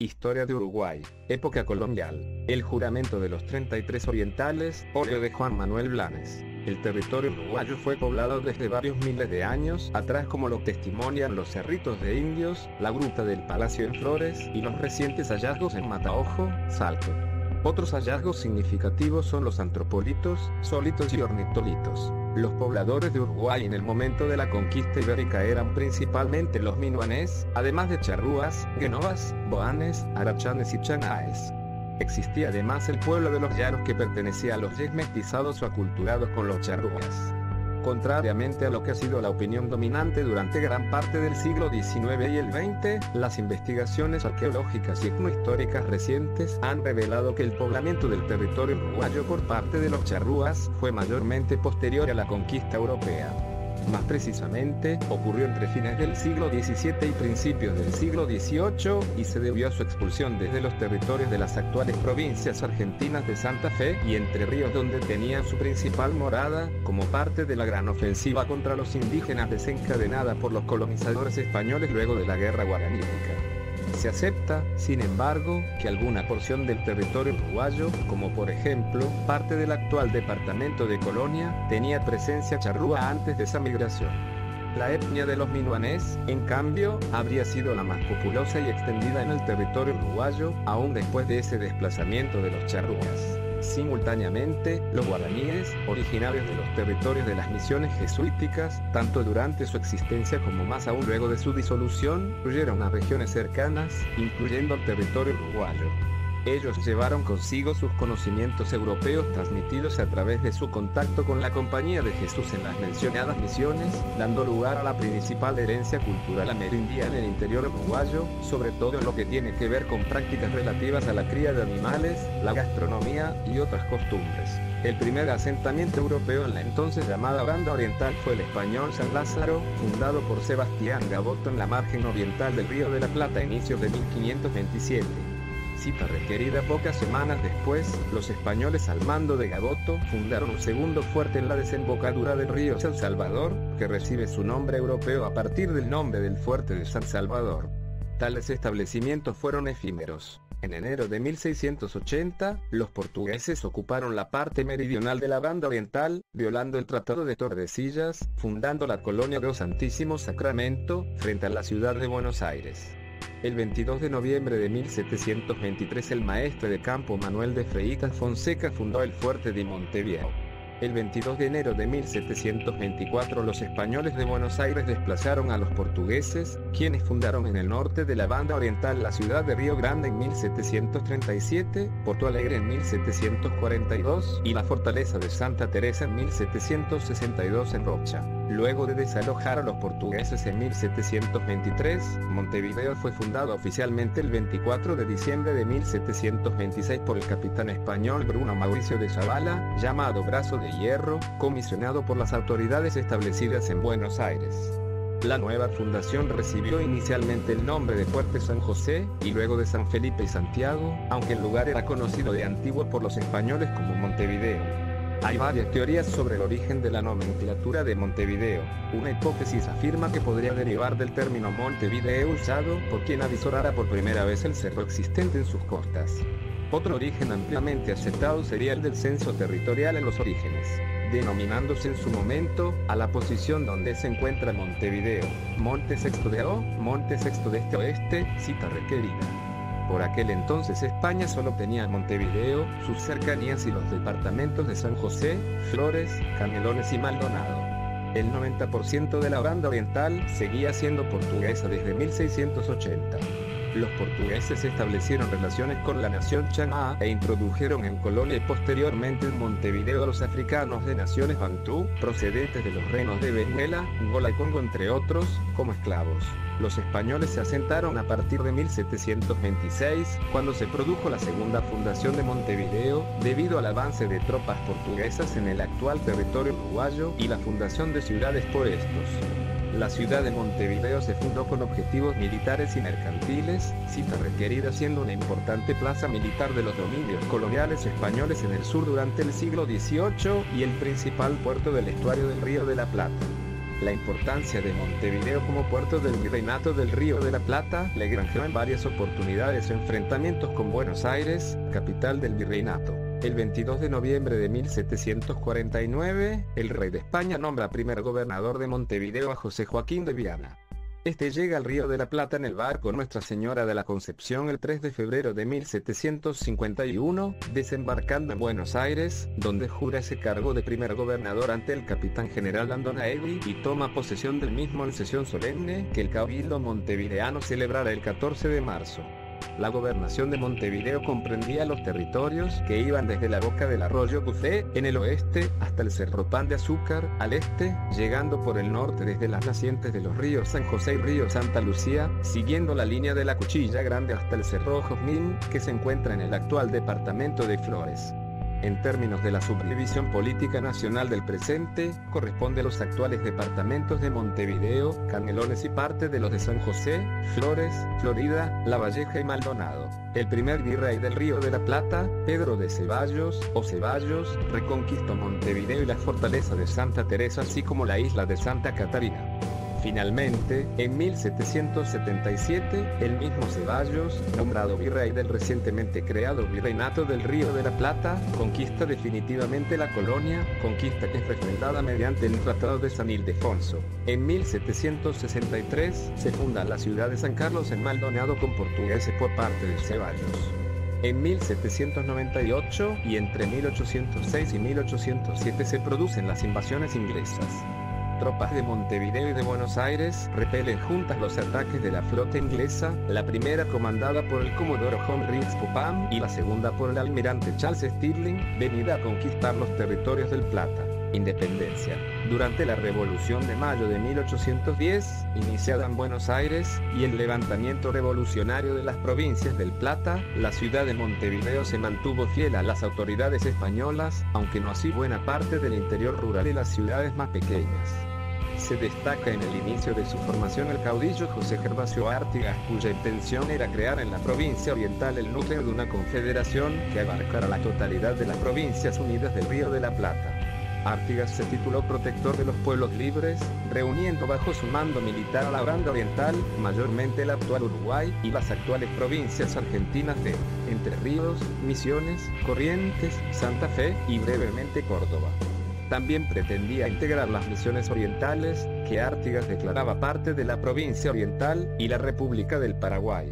Historia de Uruguay, época colonial. El juramento de los 33 orientales, óleo de Juan Manuel Blanes. El territorio uruguayo fue poblado desde varios miles de años atrás, como lo testimonian los cerritos de indios, la gruta del Palacio en Flores y los recientes hallazgos en Mataojo, Salto. Otros hallazgos significativos son los antropolitos, solitos y ornitolitos. Los pobladores de Uruguay en el momento de la conquista ibérica eran principalmente los minuanés, además de charrúas, guenovas, boanes, arachanes y chanaes. Existía además el pueblo de los llanos, que pertenecía a los yes mestizados o aculturados con los charrúas. Contrariamente a lo que ha sido la opinión dominante durante gran parte del siglo XIX y el XX, las investigaciones arqueológicas y etnohistóricas recientes han revelado que el poblamiento del territorio uruguayo por parte de los charrúas fue mayormente posterior a la conquista europea. Más precisamente, ocurrió entre fines del siglo XVII y principios del siglo XVIII, y se debió a su expulsión desde los territorios de las actuales provincias argentinas de Santa Fe y Entre Ríos, donde tenían su principal morada, como parte de la gran ofensiva contra los indígenas desencadenada por los colonizadores españoles luego de la Guerra Guaranítica. Se acepta, sin embargo, que alguna porción del territorio uruguayo, como por ejemplo, parte del actual departamento de Colonia, tenía presencia charrúa antes de esa migración. La etnia de los minuanés, en cambio, habría sido la más populosa y extendida en el territorio uruguayo, aún después de ese desplazamiento de los charrúas. Simultáneamente, los guaraníes, originarios de los territorios de las misiones jesuíticas, tanto durante su existencia como más aún luego de su disolución, huyeron a regiones cercanas, incluyendo el territorio uruguayo. Ellos llevaron consigo sus conocimientos europeos transmitidos a través de su contacto con la Compañía de Jesús en las mencionadas misiones, dando lugar a la principal herencia cultural amerindia en el interior uruguayo, sobre todo en lo que tiene que ver con prácticas relativas a la cría de animales, la gastronomía y otras costumbres. El primer asentamiento europeo en la entonces llamada Banda Oriental fue el español San Lázaro, fundado por Sebastián Gaboto en la margen oriental del Río de la Plata a inicios de 1527. Cita requerida pocas semanas después, los españoles al mando de Gaboto fundaron un segundo fuerte en la desembocadura del río San Salvador, que recibe su nombre europeo a partir del nombre del fuerte de San Salvador. Tales establecimientos fueron efímeros. En enero de 1680, los portugueses ocuparon la parte meridional de la Banda Oriental, violando el Tratado de Tordesillas, fundando la colonia de Santísimo Sacramento, frente a la ciudad de Buenos Aires. El 22 de noviembre de 1723 el maestre de campo Manuel de Freitas Fonseca fundó el fuerte de Montevideo. El 22 de enero de 1724 los españoles de Buenos Aires desplazaron a los portugueses, quienes fundaron en el norte de la Banda Oriental la ciudad de Río Grande en 1737, Porto Alegre en 1742 y la fortaleza de Santa Teresa en 1762 en Rocha. Luego de desalojar a los portugueses en 1723, Montevideo fue fundado oficialmente el 24 de diciembre de 1726 por el capitán español Bruno Mauricio de Zavala, llamado Brazo de Hierro, comisionado por las autoridades establecidas en Buenos Aires. La nueva fundación recibió inicialmente el nombre de Fuerte San José, y luego de San Felipe y Santiago, aunque el lugar era conocido de antiguo por los españoles como Montevideo. Hay varias teorías sobre el origen de la nomenclatura de Montevideo. Una hipótesis afirma que podría derivar del término Montevideo usado por quien avisorara por primera vez el cerro existente en sus costas. Otro origen ampliamente aceptado sería el del censo territorial en los orígenes, denominándose en su momento a la posición donde se encuentra Montevideo, Monte Sexto de O, Monte Sexto de Este Oeste, cita requerida. Por aquel entonces España solo tenía Montevideo, sus cercanías y los departamentos de San José, Flores, Canelones y Maldonado. El 90% de la Banda Oriental seguía siendo portuguesa desde 1680. Los portugueses establecieron relaciones con la nación chaná e introdujeron en Colonia y posteriormente en Montevideo a los africanos de naciones bantú, procedentes de los reinos de Venezuela, Angola y Congo entre otros, como esclavos. Los españoles se asentaron a partir de 1726, cuando se produjo la segunda fundación de Montevideo, debido al avance de tropas portuguesas en el actual territorio uruguayo y la fundación de ciudades por estos. La ciudad de Montevideo se fundó con objetivos militares y mercantiles, cita requerida, siendo una importante plaza militar de los dominios coloniales españoles en el sur durante el siglo XVIII y el principal puerto del estuario del Río de la Plata. La importancia de Montevideo como puerto del Virreinato del Río de la Plata le granjeó en varias oportunidades enfrentamientos con Buenos Aires, capital del virreinato. El 22 de noviembre de 1749, el rey de España nombra primer gobernador de Montevideo a José Joaquín de Viana. Este llega al Río de la Plata en el barco Nuestra Señora de la Concepción el 3 de febrero de 1751, desembarcando en Buenos Aires, donde jura ese cargo de primer gobernador ante el capitán general Andonaegui y toma posesión del mismo en sesión solemne que el cabildo montevideano celebrará el 14 de marzo. La gobernación de Montevideo comprendía los territorios que iban desde la boca del arroyo Cufé, en el oeste, hasta el Cerro Pan de Azúcar, al este, llegando por el norte desde las nacientes de los ríos San José y río Santa Lucía, siguiendo la línea de la Cuchilla Grande hasta el Cerro Jazmín, que se encuentra en el actual departamento de Flores. En términos de la subdivisión política nacional del presente, corresponde a los actuales departamentos de Montevideo, Canelones y parte de los de San José, Flores, Florida, La Valleja y Maldonado. El primer virrey del Río de la Plata, Pedro de Ceballos, o Ceballos, reconquistó Montevideo y la fortaleza de Santa Teresa así como la isla de Santa Catarina. Finalmente, en 1777, el mismo Ceballos, nombrado virrey del recientemente creado Virreinato del Río de la Plata, conquista definitivamente la colonia, conquista que es refrendada mediante el Tratado de San Ildefonso. En 1763, se funda la ciudad de San Carlos en Maldonado con portugueses por parte de Ceballos. En 1798, y entre 1806 y 1807 se producen las invasiones inglesas. Tropas de Montevideo y de Buenos Aires repelen juntas los ataques de la flota inglesa, la primera comandada por el comodoro John Rees Popham y la segunda por el almirante Charles Stirling, venida a conquistar los territorios del Plata. Independencia. Durante la Revolución de Mayo de 1810, iniciada en Buenos Aires, y el levantamiento revolucionario de las provincias del Plata, la ciudad de Montevideo se mantuvo fiel a las autoridades españolas, aunque no así buena parte del interior rural y las ciudades más pequeñas. Se destaca en el inicio de su formación el caudillo José Gervasio Artigas, cuya intención era crear en la provincia oriental el núcleo de una confederación que abarcara la totalidad de las provincias unidas del Río de la Plata. Artigas se tituló protector de los pueblos libres, reuniendo bajo su mando militar a la banda oriental, mayormente el actual Uruguay, y las actuales provincias argentinas de Entre Ríos, Misiones, Corrientes, Santa Fe y brevemente Córdoba. También pretendía integrar las misiones orientales, que Artigas declaraba parte de la provincia oriental, y la República del Paraguay.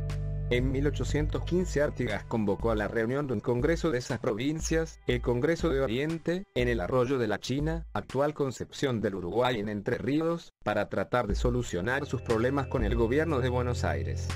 En 1815 Artigas convocó a la reunión de un congreso de esas provincias, el Congreso de Oriente, en el Arroyo de la China, actual Concepción del Uruguay en Entre Ríos, para tratar de solucionar sus problemas con el gobierno de Buenos Aires.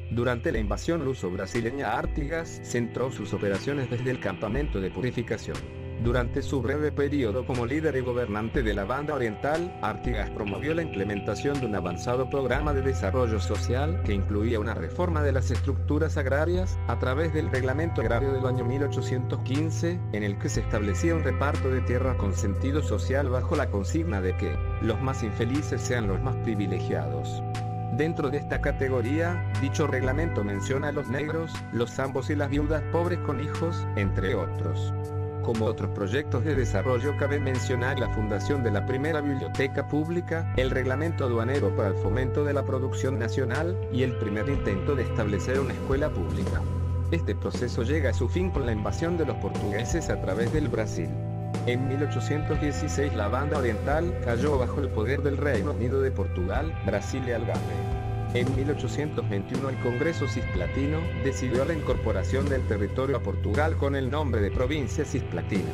Durante la invasión luso-brasileña Artigas centró sus operaciones desde el campamento de purificación. Durante su breve periodo como líder y gobernante de la banda oriental, Artigas promovió la implementación de un avanzado programa de desarrollo social que incluía una reforma de las estructuras agrarias, a través del Reglamento Agrario del año 1815, en el que se establecía un reparto de tierra con sentido social bajo la consigna de que los más infelices sean los más privilegiados. Dentro de esta categoría, dicho reglamento menciona a los negros, los zambos y las viudas pobres con hijos, entre otros. Como otros proyectos de desarrollo cabe mencionar la fundación de la primera biblioteca pública, el reglamento aduanero para el fomento de la producción nacional, y el primer intento de establecer una escuela pública. Este proceso llega a su fin con la invasión de los portugueses a través del Brasil. En 1816 la banda oriental cayó bajo el poder del Reino Unido de Portugal, Brasil y Algarve. En 1821 el Congreso Cisplatino decidió la incorporación del territorio a Portugal con el nombre de Provincia Cisplatina.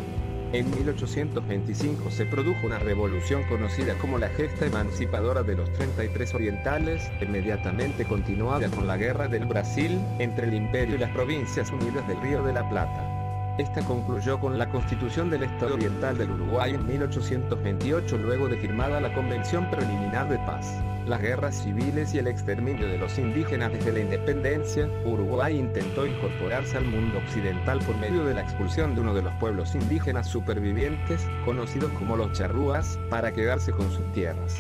En 1825 se produjo una revolución conocida como la Gesta Emancipadora de los 33 Orientales, inmediatamente continuada con la Guerra del Brasil, entre el Imperio y las Provincias Unidas del Río de la Plata. Esta concluyó con la constitución del Estado Oriental del Uruguay en 1828 luego de firmada la Convención Preliminar de Paz. Las guerras civiles y el exterminio de los indígenas desde la independencia, Uruguay intentó incorporarse al mundo occidental por medio de la expulsión de uno de los pueblos indígenas supervivientes, conocidos como los charrúas, para quedarse con sus tierras.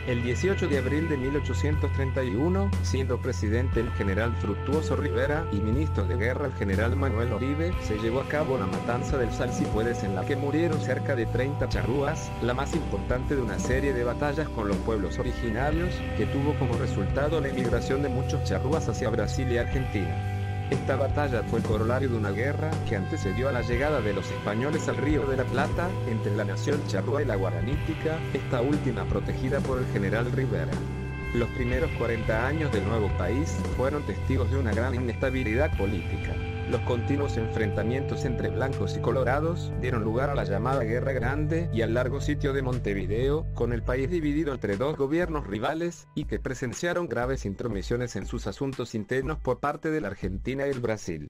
El 18 de abril de 1831, siendo presidente el general Fructuoso Rivera y ministro de guerra el general Manuel Oribe, se llevó a cabo la matanza del Salsipuedes, en la que murieron cerca de 30 charrúas, la más importante de una serie de batallas con los pueblos originarios, que tuvo como resultado la emigración de muchos charrúas hacia Brasil y Argentina. Esta batalla fue el corolario de una guerra que antecedió a la llegada de los españoles al Río de la Plata, entre la nación charrúa y la guaranítica, esta última protegida por el general Rivera. Los primeros 40 años del nuevo país fueron testigos de una gran inestabilidad política. Los continuos enfrentamientos entre blancos y colorados dieron lugar a la llamada Guerra Grande y al largo sitio de Montevideo, con el país dividido entre dos gobiernos rivales, y que presenciaron graves intromisiones en sus asuntos internos por parte de la Argentina y el Brasil.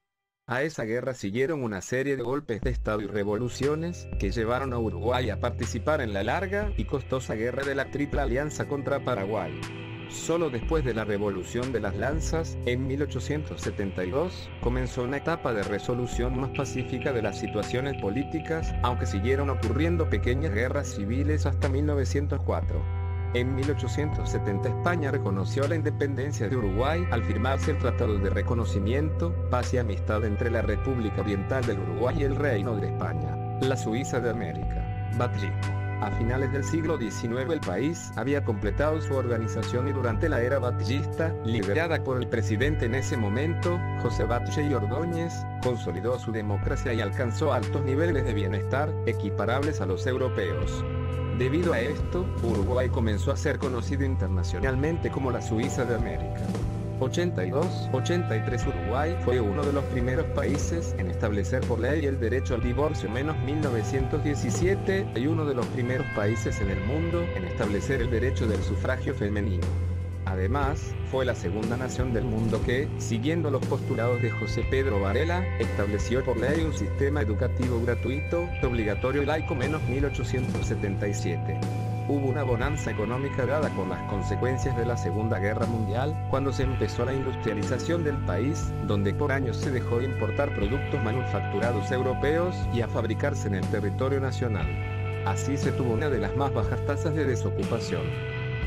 A esa guerra siguieron una serie de golpes de Estado y revoluciones, que llevaron a Uruguay a participar en la larga y costosa guerra de la Triple Alianza contra Paraguay. Solo después de la Revolución de las Lanzas, en 1872, comenzó una etapa de resolución más pacífica de las situaciones políticas, aunque siguieron ocurriendo pequeñas guerras civiles hasta 1904. En 1870 España reconoció la independencia de Uruguay al firmarse el Tratado de Reconocimiento, Paz y Amistad entre la República Oriental del Uruguay y el Reino de España, la Suiza de América, batllismo. A finales del siglo XIX el país había completado su organización y durante la era batllista, liderada por el presidente en ese momento, José Batlle y Ordóñez, consolidó su democracia y alcanzó altos niveles de bienestar, equiparables a los europeos. Debido a esto, Uruguay comenzó a ser conocido internacionalmente como la Suiza de América. 82-83 Uruguay fue uno de los primeros países en establecer por ley el derecho al divorcio, menos 1917, y uno de los primeros países en el mundo en establecer el derecho del sufragio femenino. Además, fue la segunda nación del mundo que, siguiendo los postulados de José Pedro Varela, estableció por ley un sistema educativo gratuito, obligatorio y laico, menos 1877. Hubo una bonanza económica dada con las consecuencias de la Segunda Guerra Mundial, cuando se empezó la industrialización del país, donde por años se dejó de importar productos manufacturados europeos y a fabricarse en el territorio nacional. Así se tuvo una de las más bajas tasas de desocupación.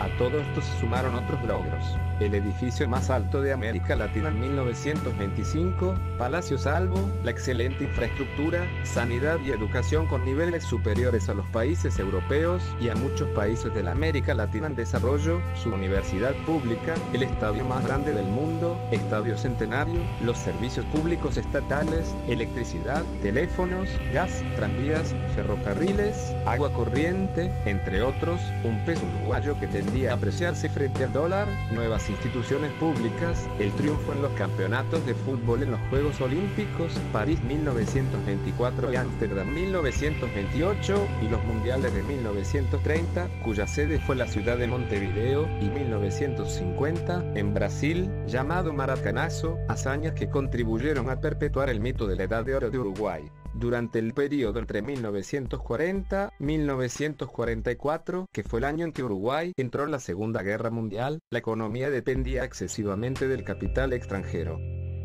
A todo esto se sumaron otros logros: el edificio más alto de América Latina en 1925, Palacio Salvo, la excelente infraestructura, sanidad y educación con niveles superiores a los países europeos y a muchos países de la América Latina en desarrollo, su universidad pública, el estadio más grande del mundo, estadio centenario, los servicios públicos estatales, electricidad, teléfonos, gas, tranvías, ferrocarriles, agua corriente, entre otros, un peso uruguayo que tendía a apreciarse frente al dólar, nuevas instituciones públicas, el triunfo en los campeonatos de fútbol en los Juegos Olímpicos, París 1924 y Ámsterdam 1928, y los mundiales de 1930, cuya sede fue la ciudad de Montevideo, y 1950, en Brasil, llamado Maracanazo, hazañas que contribuyeron a perpetuar el mito de la Edad de Oro de Uruguay. Durante el periodo entre 1940 y 1944, que fue el año en que Uruguay entró en la Segunda Guerra Mundial, la economía dependía excesivamente del capital extranjero.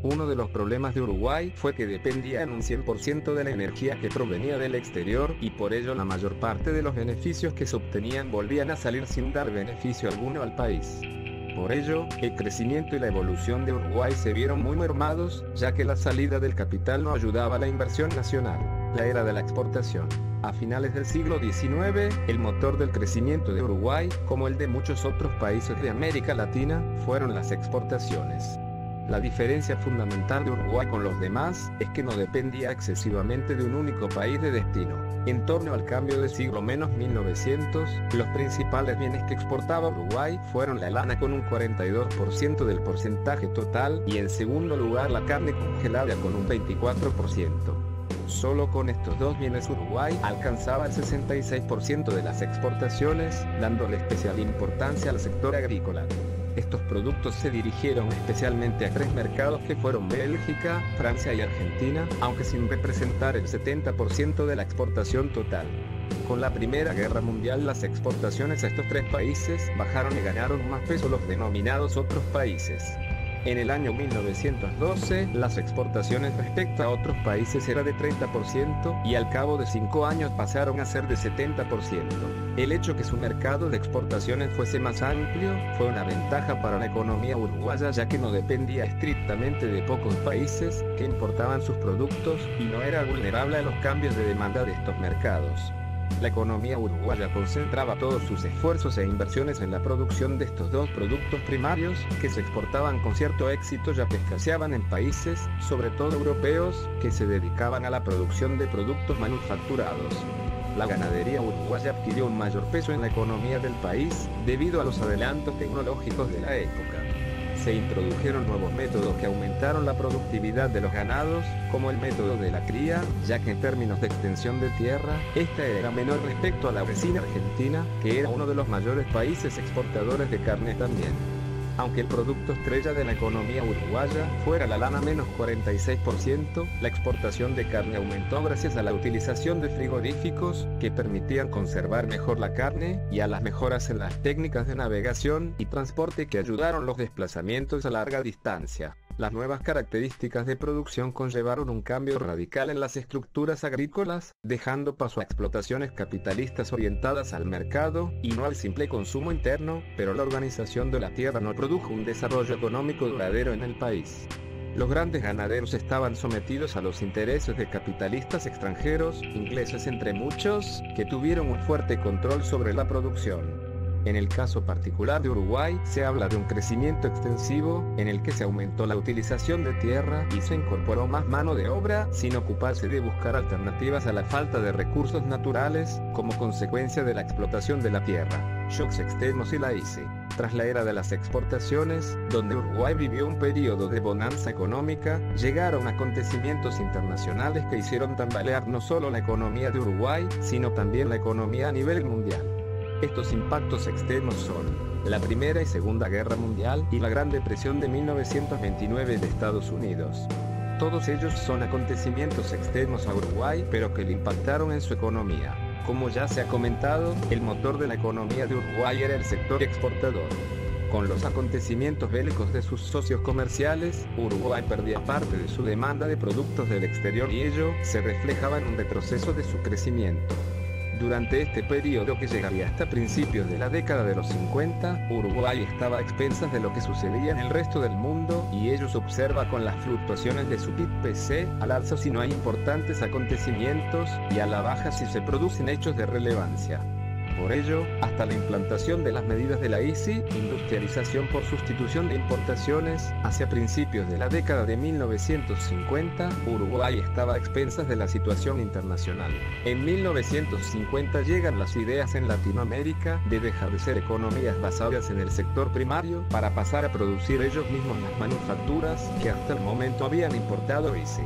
Uno de los problemas de Uruguay fue que dependía en un 100% de la energía que provenía del exterior, y por ello la mayor parte de los beneficios que se obtenían volvían a salir sin dar beneficio alguno al país. Por ello, el crecimiento y la evolución de Uruguay se vieron muy mermados, ya que la salida del capital no ayudaba a la inversión nacional. La era de la exportación. A finales del siglo XIX, el motor del crecimiento de Uruguay, como el de muchos otros países de América Latina, fueron las exportaciones. La diferencia fundamental de Uruguay con los demás es que no dependía excesivamente de un único país de destino. En torno al cambio de siglo menos 1900, los principales bienes que exportaba Uruguay fueron la lana con un 42% del porcentaje total, y en segundo lugar la carne congelada con un 24%. Solo con estos dos bienes Uruguay alcanzaba el 66% de las exportaciones, dándole especial importancia al sector agrícola. Estos productos se dirigieron especialmente a tres mercados que fueron Bélgica, Francia y Argentina, aunque sin representar el 70% de la exportación total. Con la Primera Guerra Mundial las exportaciones a estos tres países bajaron y ganaron más peso los denominados otros países. En el año 1912, las exportaciones respecto a otros países era de 30% y al cabo de 5 años pasaron a ser de 70%. El hecho que su mercado de exportaciones fuese más amplio fue una ventaja para la economía uruguaya, ya que no dependía estrictamente de pocos países que importaban sus productos y no era vulnerable a los cambios de demanda de estos mercados. La economía uruguaya concentraba todos sus esfuerzos e inversiones en la producción de estos dos productos primarios, que se exportaban con cierto éxito ya que escaseaban en países, sobre todo europeos, que se dedicaban a la producción de productos manufacturados. La ganadería uruguaya adquirió un mayor peso en la economía del país, debido a los adelantos tecnológicos de la época. Se introdujeron nuevos métodos que aumentaron la productividad de los ganados, como el método de la cría, ya que en términos de extensión de tierra, esta era menor respecto a la vecina Argentina, que era uno de los mayores países exportadores de carne también. Aunque el producto estrella de la economía uruguaya fuera la lana menos 46%, la exportación de carne aumentó gracias a la utilización de frigoríficos, que permitían conservar mejor la carne, y a las mejoras en las técnicas de navegación y transporte que ayudaron los desplazamientos a larga distancia. Las nuevas características de producción conllevaron un cambio radical en las estructuras agrícolas, dejando paso a explotaciones capitalistas orientadas al mercado, y no al simple consumo interno, pero la organización de la tierra no produjo un desarrollo económico duradero en el país. Los grandes ganaderos estaban sometidos a los intereses de capitalistas extranjeros, ingleses entre muchos, que tuvieron un fuerte control sobre la producción. En el caso particular de Uruguay, se habla de un crecimiento extensivo, en el que se aumentó la utilización de tierra y se incorporó más mano de obra, sin ocuparse de buscar alternativas a la falta de recursos naturales, como consecuencia de la explotación de la tierra. Shocks extremos y la ICI. Tras la era de las exportaciones, donde Uruguay vivió un periodo de bonanza económica, llegaron acontecimientos internacionales que hicieron tambalear no solo la economía de Uruguay, sino también la economía a nivel mundial. Estos impactos extremos son la Primera y Segunda Guerra Mundial y la Gran Depresión de 1929 de Estados Unidos. Todos ellos son acontecimientos extremos a Uruguay, pero que le impactaron en su economía. Como ya se ha comentado, el motor de la economía de Uruguay era el sector exportador. Con los acontecimientos bélicos de sus socios comerciales, Uruguay perdía parte de su demanda de productos del exterior y ello se reflejaba en un retroceso de su crecimiento. Durante este periodo, que llegaría hasta principios de la década de los 50, Uruguay estaba a expensas de lo que sucedía en el resto del mundo, y ello se observa con las fluctuaciones de su PIB-PC, al alza si no hay importantes acontecimientos, y a la baja si se producen hechos de relevancia. Por ello, hasta la implantación de las medidas de la ICI, industrialización por sustitución de importaciones, hacia principios de la década de 1950, Uruguay estaba a expensas de la situación internacional. En 1950 llegan las ideas en Latinoamérica de dejar de ser economías basadas en el sector primario para pasar a producir ellos mismos las manufacturas que hasta el momento habían importado ICI.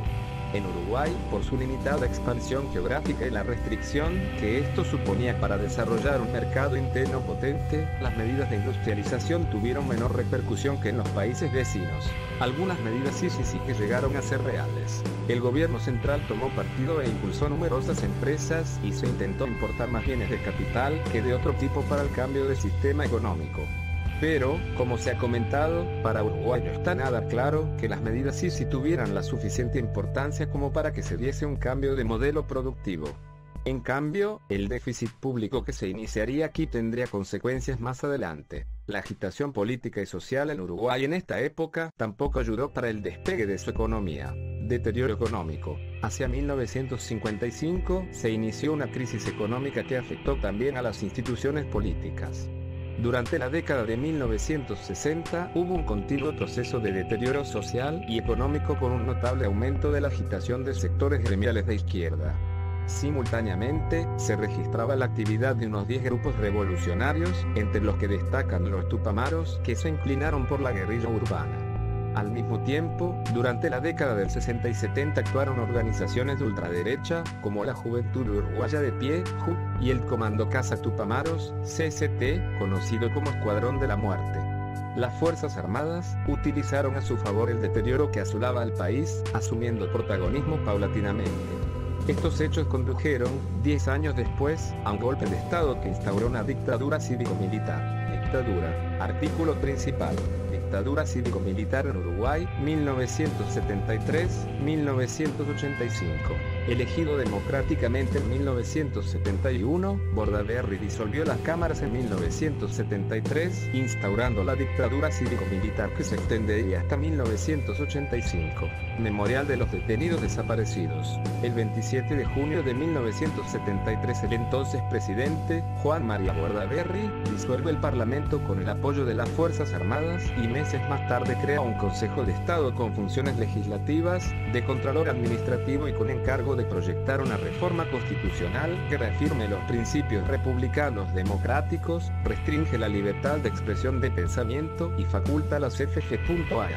En Uruguay, por su limitada expansión geográfica y la restricción que esto suponía para desarrollar un mercado interno potente, las medidas de industrialización tuvieron menor repercusión que en los países vecinos. Algunas medidas sí que llegaron a ser reales. El gobierno central tomó partido e impulsó numerosas empresas y se intentó importar más bienes de capital que de otro tipo para el cambio de sistema económico. Pero, como se ha comentado, para Uruguay no está nada claro que las medidas sí tuvieran la suficiente importancia como para que se diese un cambio de modelo productivo. En cambio, el déficit público que se iniciaría aquí tendría consecuencias más adelante. La agitación política y social en Uruguay en esta época tampoco ayudó para el despegue de su economía. Deterioro económico. Hacia 1955 se inició una crisis económica que afectó también a las instituciones políticas. Durante la década de 1960 hubo un continuo proceso de deterioro social y económico con un notable aumento de la agitación de sectores gremiales de izquierda. Simultáneamente, se registraba la actividad de unos 10 grupos revolucionarios, entre los que destacan los Tupamaros, que se inclinaron por la guerrilla urbana. Al mismo tiempo, durante la década del 60 y 70 actuaron organizaciones de ultraderecha, como la Juventud Uruguaya de Pie, JUP, y el Comando Casa Tupamaros, CCT, conocido como Escuadrón de la Muerte. Las Fuerzas Armadas utilizaron a su favor el deterioro que asolaba al país, asumiendo protagonismo paulatinamente. Estos hechos condujeron, 10 años después, a un golpe de Estado que instauró una dictadura cívico-militar. Dictadura. Artículo principal. dictadura cívico-militar en Uruguay, 1973-1985. Elegido democráticamente en 1971, Bordaberry disolvió las cámaras en 1973, instaurando la dictadura cívico-militar que se extendería hasta 1985. Memorial de los detenidos desaparecidos. El 27 de junio de 1973 el entonces presidente, Juan María Bordaberry, disuelve el Parlamento con el apoyo de las Fuerzas Armadas y meses más tarde crea un Consejo de Estado con funciones legislativas, de Contralor Administrativo y con encargo de proyectar una reforma constitucional que reafirme los principios republicanos democráticos, restringe la libertad de expresión de pensamiento y faculta a las FG.A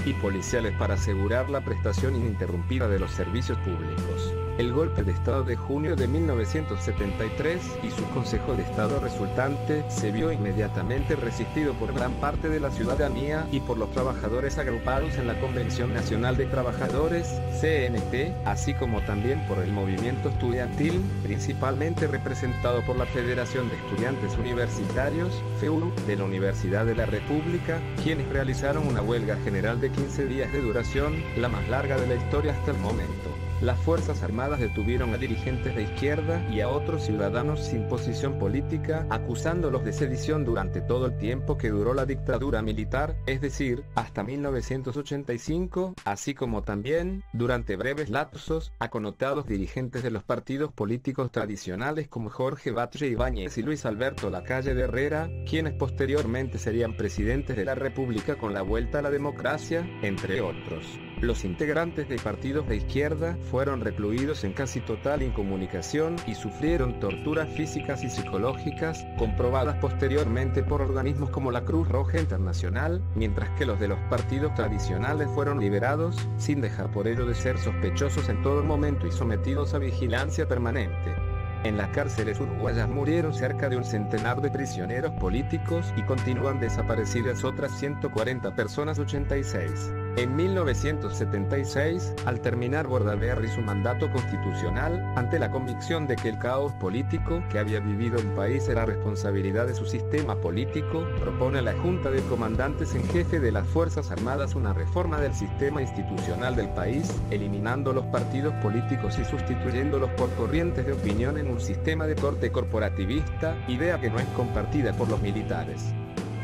y policiales para asegurar la prestación ininterrumpida de los servicios públicos. El golpe de Estado de junio de 1973 y su Consejo de Estado resultante se vio inmediatamente resistido por gran parte de la ciudadanía y por los trabajadores agrupados en la Convención Nacional de Trabajadores, CNT, así como también por el movimiento estudiantil, principalmente representado por la Federación de Estudiantes Universitarios, FEU, de la Universidad de la República, quienes realizaron una huelga general de 15 días de duración, la más larga de la historia hasta el momento. Las Fuerzas Armadas detuvieron a dirigentes de izquierda y a otros ciudadanos sin posición política, acusándolos de sedición durante todo el tiempo que duró la dictadura militar, es decir, hasta 1985, así como también, durante breves lapsos, a connotados dirigentes de los partidos políticos tradicionales como Jorge Batlle Ibáñez y Luis Alberto Lacalle de Herrera, quienes posteriormente serían presidentes de la República con la vuelta a la democracia, entre otros. Los integrantes de partidos de izquierda fueron recluidos en casi total incomunicación y sufrieron torturas físicas y psicológicas, comprobadas posteriormente por organismos como la Cruz Roja Internacional, mientras que los de los partidos tradicionales fueron liberados, sin dejar por ello de ser sospechosos en todo momento y sometidos a vigilancia permanente. En las cárceles uruguayas murieron cerca de un centenar de prisioneros políticos y continúan desaparecidas otras 140 personas 86. En 1976, al terminar Bordaberry su mandato constitucional, ante la convicción de que el caos político que había vivido el país era responsabilidad de su sistema político, propone a la Junta de Comandantes en Jefe de las Fuerzas Armadas una reforma del sistema institucional del país, eliminando los partidos políticos y sustituyéndolos por corrientes de opinión en un sistema de corte corporativista, idea que no es compartida por los militares.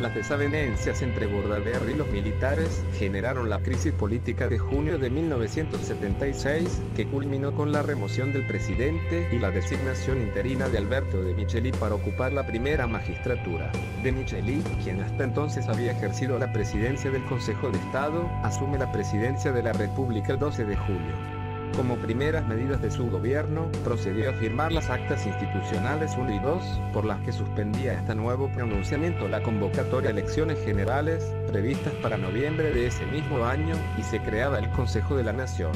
Las desavenencias entre Bordaberry y los militares generaron la crisis política de junio de 1976, que culminó con la remoción del presidente y la designación interina de Alberto de Micheli para ocupar la primera magistratura. De Micheli, quien hasta entonces había ejercido la presidencia del Consejo de Estado, asume la presidencia de la República el 12 de julio. Como primeras medidas de su gobierno, procedió a firmar las actas institucionales 1 y 2, por las que suspendía hasta nuevo pronunciamiento la convocatoria a elecciones generales, previstas para noviembre de ese mismo año, y se creaba el Consejo de la Nación.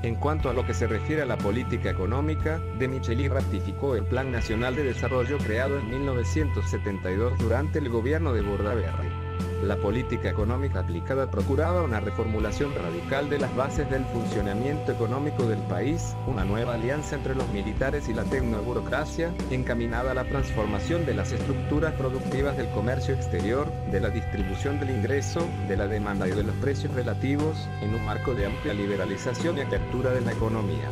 En cuanto a lo que se refiere a la política económica, de Micheli ratificó el Plan Nacional de Desarrollo creado en 1972 durante el gobierno de Bordaberry. La política económica aplicada procuraba una reformulación radical de las bases del funcionamiento económico del país, una nueva alianza entre los militares y la tecnoburocracia, encaminada a la transformación de las estructuras productivas del comercio exterior, de la distribución del ingreso, de la demanda y de los precios relativos, en un marco de amplia liberalización y apertura de la economía.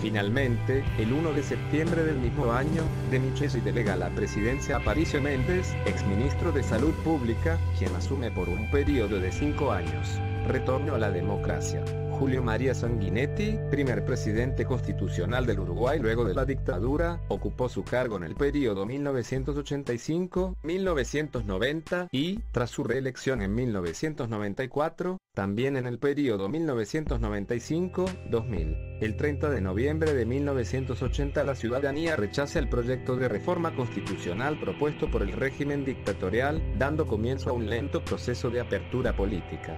Finalmente, el 1 de septiembre del mismo año, de Micheli delega la presidencia a Aparicio Méndez, exministro de Salud Pública, quien asume por un periodo de 5 años. Retorno a la democracia. Julio María Sanguinetti, primer presidente constitucional del Uruguay luego de la dictadura, ocupó su cargo en el periodo 1985-1990 y, tras su reelección en 1994, también en el periodo 1995-2000. El 30 de noviembre de 1980 la ciudadanía rechaza el proyecto de reforma constitucional propuesto por el régimen dictatorial, dando comienzo a un lento proceso de apertura política.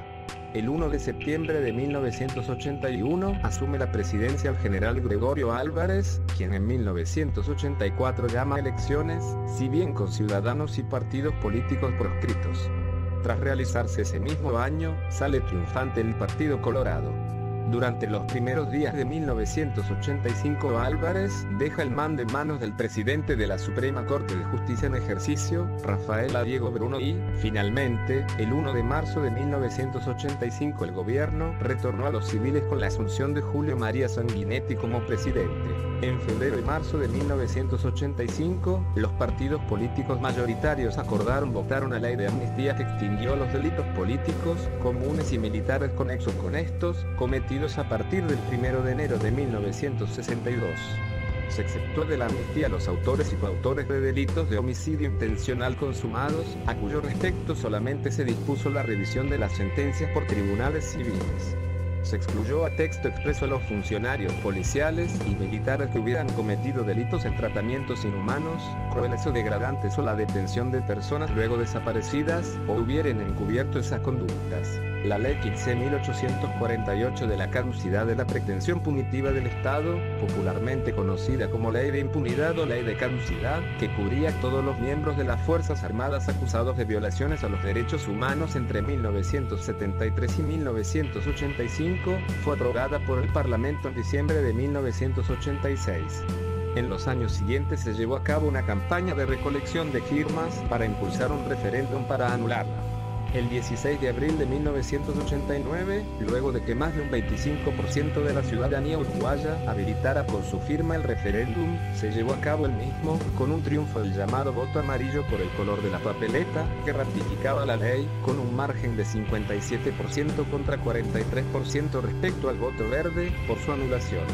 El 1 de septiembre de 1981 asume la presidencia el general Gregorio Álvarez, quien en 1984 llama a elecciones, si bien con ciudadanos y partidos políticos proscritos. Tras realizarse ese mismo año, sale triunfante el Partido Colorado. Durante los primeros días de 1985 Álvarez deja el mando en manos del presidente de la Suprema Corte de Justicia en ejercicio, Rafael A. Diego Bruno y, finalmente, el 1 de marzo de 1985 el gobierno retornó a los civiles con la asunción de Julio María Sanguinetti como presidente. En febrero y marzo de 1985, los partidos políticos mayoritarios votaron a ley de amnistía que extinguió los delitos políticos, comunes y militares conexos con estos, cometidos a partir del 1 de enero de 1962. Se exceptuó de la amnistía a los autores y coautores de delitos de homicidio intencional consumados, a cuyo respecto solamente se dispuso la revisión de las sentencias por tribunales civiles. Se excluyó a texto expreso a los funcionarios policiales y militares que hubieran cometido delitos en tratamientos inhumanos, crueles o degradantes o la detención de personas luego desaparecidas, o hubieran encubierto esas conductas. La Ley 15.848 de la caducidad de la pretensión punitiva del Estado, popularmente conocida como Ley de Impunidad o Ley de Caducidad, que cubría a todos los miembros de las Fuerzas Armadas acusados de violaciones a los derechos humanos entre 1973 y 1985, fue aprobada por el Parlamento en diciembre de 1986. En los años siguientes se llevó a cabo una campaña de recolección de firmas para impulsar un referéndum para anularla. El 16 de abril de 1989, luego de que más de un 25% de la ciudadanía uruguaya habilitara por su firma el referéndum, se llevó a cabo el mismo, con un triunfo del llamado voto amarillo por el color de la papeleta, que ratificaba la ley, con un margen de 57% contra 43% respecto al voto verde, por su anulación.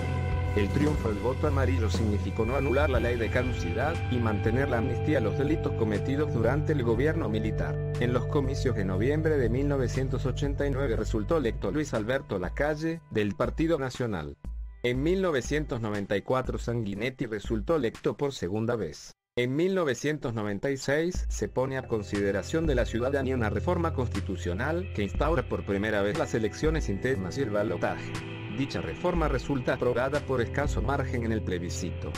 El triunfo del voto amarillo significó no anular la ley de caducidad y mantener la amnistía a los delitos cometidos durante el gobierno militar. En los comicios de noviembre de 1989 resultó electo Luis Alberto Lacalle, del Partido Nacional. En 1994 Sanguinetti resultó electo por segunda vez. En 1996 se pone a consideración de la ciudadanía una reforma constitucional que instaura por primera vez las elecciones internas y el balotaje. Dicha reforma resulta aprobada por escaso margen en el plebiscito.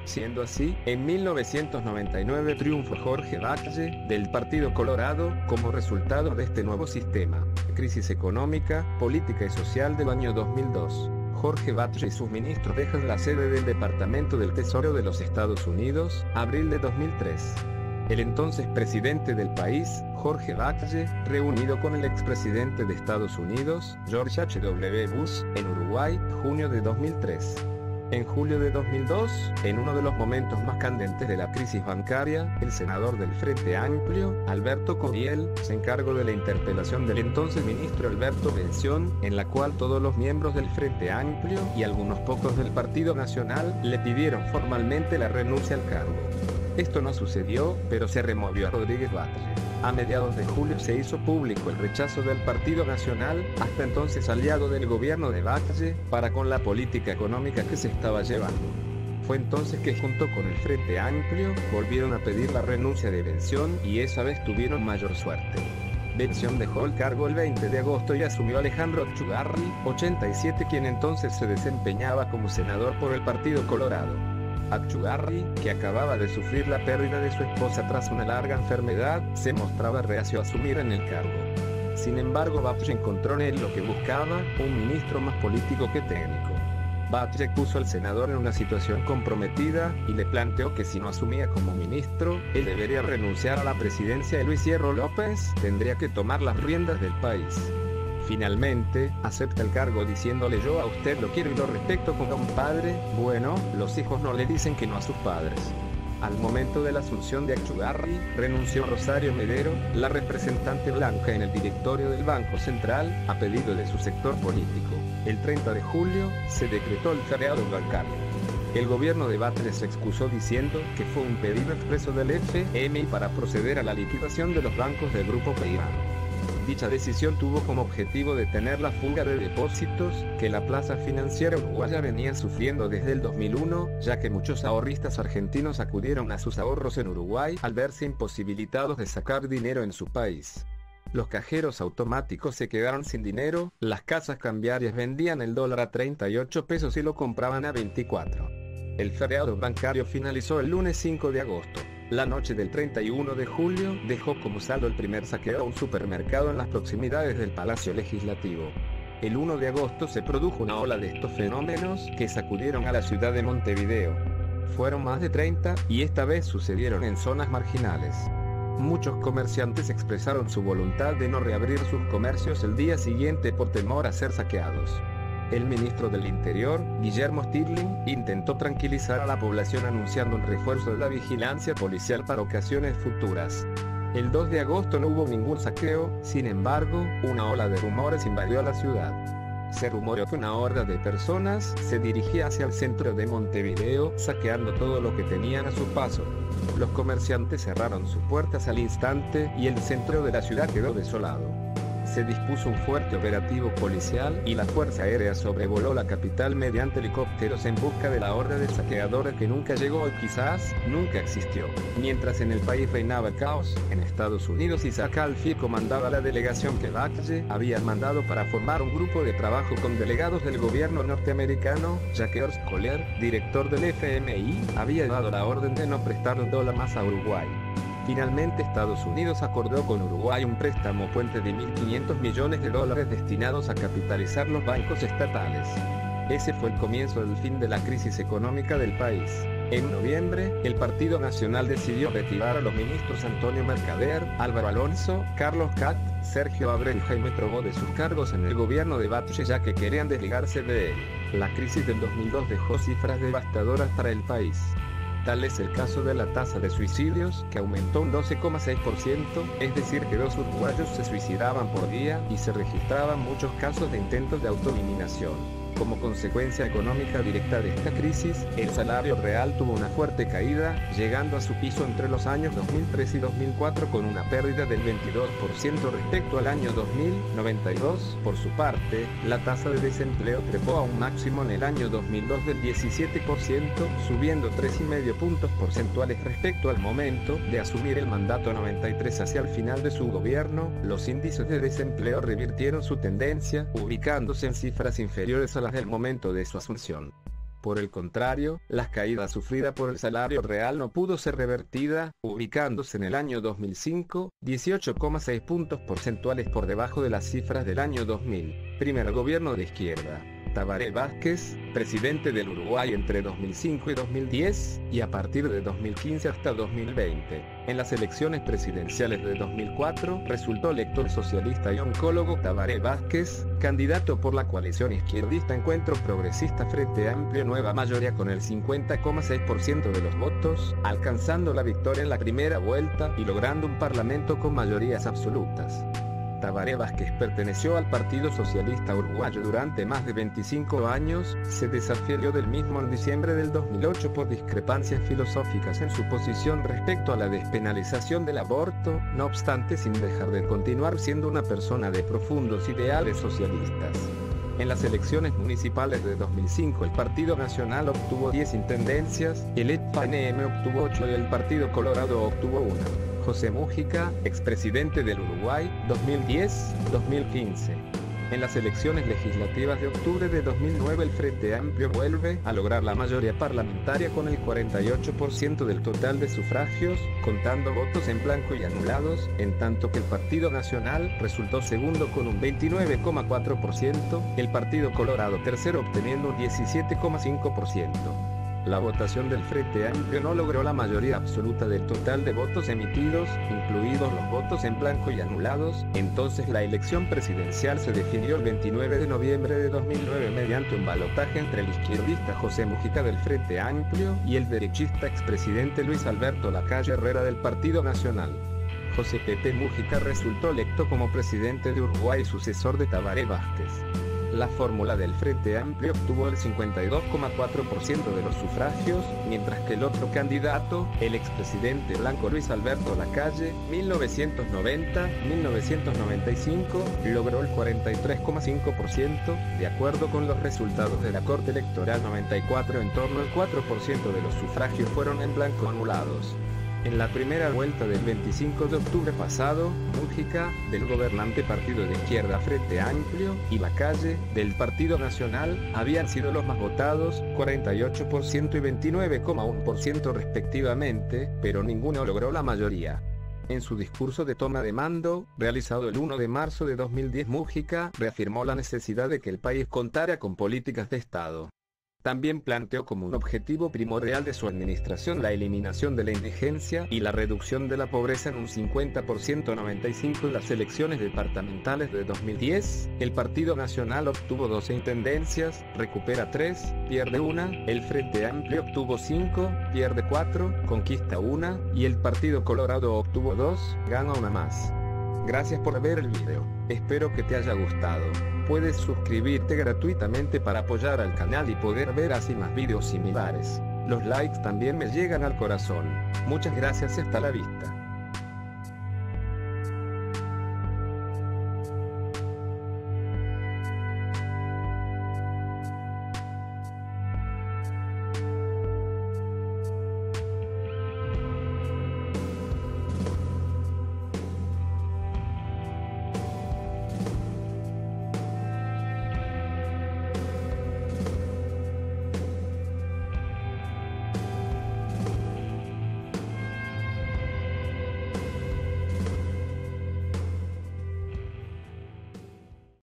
Siendo así, en 1999 triunfó Jorge Batlle, del Partido Colorado, como resultado de este nuevo sistema. Crisis económica, política y social del año 2002. Jorge Batlle y sus ministros dejan la sede del Departamento del Tesoro de los Estados Unidos, abril de 2003. El entonces presidente del país, Jorge Batlle, reunido con el expresidente de Estados Unidos, George H.W. Bush, en Uruguay, junio de 2003. En julio de 2002, en uno de los momentos más candentes de la crisis bancaria, el senador del Frente Amplio, Alberto Coriel, se encargó de la interpelación del entonces ministro Alberto Bención, en la cual todos los miembros del Frente Amplio y algunos pocos del Partido Nacional le pidieron formalmente la renuncia al cargo. Esto no sucedió, pero se removió a Rodríguez Batlle. A mediados de julio se hizo público el rechazo del Partido Nacional, hasta entonces aliado del gobierno de Batlle, para con la política económica que se estaba llevando. Fue entonces que junto con el Frente Amplio, volvieron a pedir la renuncia de Bención y esa vez tuvieron mayor suerte. Bención dejó el cargo el 20 de agosto y asumió Alejandro Achugarri, 87, quien entonces se desempeñaba como senador por el Partido Colorado. Achugarri, que acababa de sufrir la pérdida de su esposa tras una larga enfermedad, se mostraba reacio a asumir en el cargo. Sin embargo, Batlle encontró en él lo que buscaba, un ministro más político que técnico. Batlle puso al senador en una situación comprometida, y le planteó que si no asumía como ministro, él debería renunciar a la presidencia de Luis Hierro López, tendría que tomar las riendas del país. Finalmente, acepta el cargo diciéndole: yo a usted lo quiero y lo respeto como un padre. Bueno, los hijos no le dicen que no a sus padres. Al momento de la asunción de Achugarri, renunció Rosario Medero, la representante blanca en el directorio del Banco Central, a pedido de su sector político. El 30 de julio, se decretó el feriado bancario. El gobierno de Batlle se excusó diciendo que fue un pedido expreso del FMI para proceder a la liquidación de los bancos del Grupo Peirano. Dicha decisión tuvo como objetivo detener la fuga de depósitos que la plaza financiera uruguaya venía sufriendo desde el 2001, ya que muchos ahorristas argentinos acudieron a sus ahorros en Uruguay al verse imposibilitados de sacar dinero en su país. Los cajeros automáticos se quedaron sin dinero, las casas cambiarias vendían el dólar a 38 pesos y lo compraban a 24. El feriado bancario finalizó el lunes 5 de agosto. La noche del 31 de julio dejó como saldo el primer saqueo a un supermercado en las proximidades del Palacio Legislativo. El 1 de agosto se produjo una ola de estos fenómenos que sacudieron a la ciudad de Montevideo. Fueron más de 30, y esta vez sucedieron en zonas marginales. Muchos comerciantes expresaron su voluntad de no reabrir sus comercios el día siguiente por temor a ser saqueados. El ministro del Interior, Guillermo Stirling, intentó tranquilizar a la población anunciando un refuerzo de la vigilancia policial para ocasiones futuras. El 2 de agosto no hubo ningún saqueo, sin embargo, una ola de rumores invadió la ciudad. Se rumoreó que una horda de personas se dirigía hacia el centro de Montevideo, saqueando todo lo que tenían a su paso. Los comerciantes cerraron sus puertas al instante y el centro de la ciudad quedó desolado. Se dispuso un fuerte operativo policial y la Fuerza Aérea sobrevoló la capital mediante helicópteros en busca de la horda de saqueadores que nunca llegó y quizás nunca existió. Mientras en el país reinaba el caos, en Estados Unidos Isaac Alfie comandaba la delegación que Laclede había mandado para formar un grupo de trabajo con delegados del gobierno norteamericano. Jacques Collier, director del FMI, había dado la orden de no prestar un dólar más a Uruguay. Finalmente Estados Unidos acordó con Uruguay un préstamo puente de $1.500 millones destinados a capitalizar los bancos estatales. Ese fue el comienzo del fin de la crisis económica del país. En noviembre, el Partido Nacional decidió retirar a los ministros Antonio Mercader, Álvaro Alonso, Carlos Cat, Sergio Abreu y Jaime Trobó de sus cargos en el gobierno de Batlle, ya que querían desligarse de él. La crisis del 2002 dejó cifras devastadoras para el país. Tal es el caso de la tasa de suicidios, que aumentó un 12,6%, es decir que 2 uruguayos se suicidaban por día, y se registraban muchos casos de intentos de autoeliminación. Como consecuencia económica directa de esta crisis, el salario real tuvo una fuerte caída, llegando a su piso entre los años 2003 y 2004 con una pérdida del 22% respecto al año 2092. Por su parte, la tasa de desempleo trepó a un máximo en el año 2002 del 17%, subiendo 3,5 puntos porcentuales respecto al momento de asumir el mandato 93. Hacia el final de su gobierno, los índices de desempleo revirtieron su tendencia, ubicándose en cifras inferiores a del momento de su asunción. Por el contrario, la caída sufrida por el salario real no pudo ser revertida, ubicándose en el año 2005, 18,6 puntos porcentuales por debajo de las cifras del año 2000. Primer gobierno de izquierda. Tabaré Vázquez, presidente del Uruguay entre 2005 y 2010, y a partir de 2015 hasta 2020. En las elecciones presidenciales de 2004, resultó electo el socialista y oncólogo Tabaré Vázquez, candidato por la coalición izquierdista Encuentro Progresista Frente Amplio Nueva Mayoría con el 50,6% de los votos, alcanzando la victoria en la primera vuelta y logrando un parlamento con mayorías absolutas. Tabaré Vázquez perteneció al Partido Socialista Uruguayo durante más de 25 años, se desafilió del mismo en diciembre del 2008 por discrepancias filosóficas en su posición respecto a la despenalización del aborto, no obstante sin dejar de continuar siendo una persona de profundos ideales socialistas. En las elecciones municipales de 2005 el Partido Nacional obtuvo 10 intendencias, el FNM obtuvo 8 y el Partido Colorado obtuvo 1. José Mújica, expresidente del Uruguay, 2010-2015. En las elecciones legislativas de octubre de 2009 el Frente Amplio vuelve a lograr la mayoría parlamentaria con el 48% del total de sufragios, contando votos en blanco y anulados, en tanto que el Partido Nacional resultó segundo con un 29,4%, el Partido Colorado tercero obteniendo un 17,5%. La votación del Frente Amplio no logró la mayoría absoluta del total de votos emitidos, incluidos los votos en blanco y anulados, entonces la elección presidencial se definió el 29 de noviembre de 2009 mediante un balotaje entre el izquierdista José Mújica del Frente Amplio y el derechista expresidente Luis Alberto Lacalle Herrera del Partido Nacional. José Pepe Mújica resultó electo como presidente de Uruguay y sucesor de Tabaré Vázquez. La fórmula del Frente Amplio obtuvo el 52,4% de los sufragios, mientras que el otro candidato, el expresidente blanco Luis Alberto Lacalle, 1990-1995, logró el 43,5%, de acuerdo con los resultados de la Corte Electoral 94. En torno al 4% de los sufragios fueron en blanco anulados. En la primera vuelta del 25 de octubre pasado, Mújica, del gobernante partido de izquierda Frente Amplio, y Lacalle, del Partido Nacional, habían sido los más votados, 48% y 29,1% respectivamente, pero ninguno logró la mayoría. En su discurso de toma de mando, realizado el 1 de marzo de 2010, Mújica reafirmó la necesidad de que el país contara con políticas de Estado. También planteó como un objetivo primordial de su administración la eliminación de la indigencia y la reducción de la pobreza en un 50%. 95. En las elecciones departamentales de 2010, el Partido Nacional obtuvo 12 intendencias, recupera 3, pierde 1, el Frente Amplio obtuvo 5, pierde 4, conquista 1, y el Partido Colorado obtuvo 2, gana 1 más. Gracias por ver el video, espero que te haya gustado. Puedes suscribirte gratuitamente para apoyar al canal y poder ver así más videos similares. Los likes también me llegan al corazón. Muchas gracias y hasta la vista.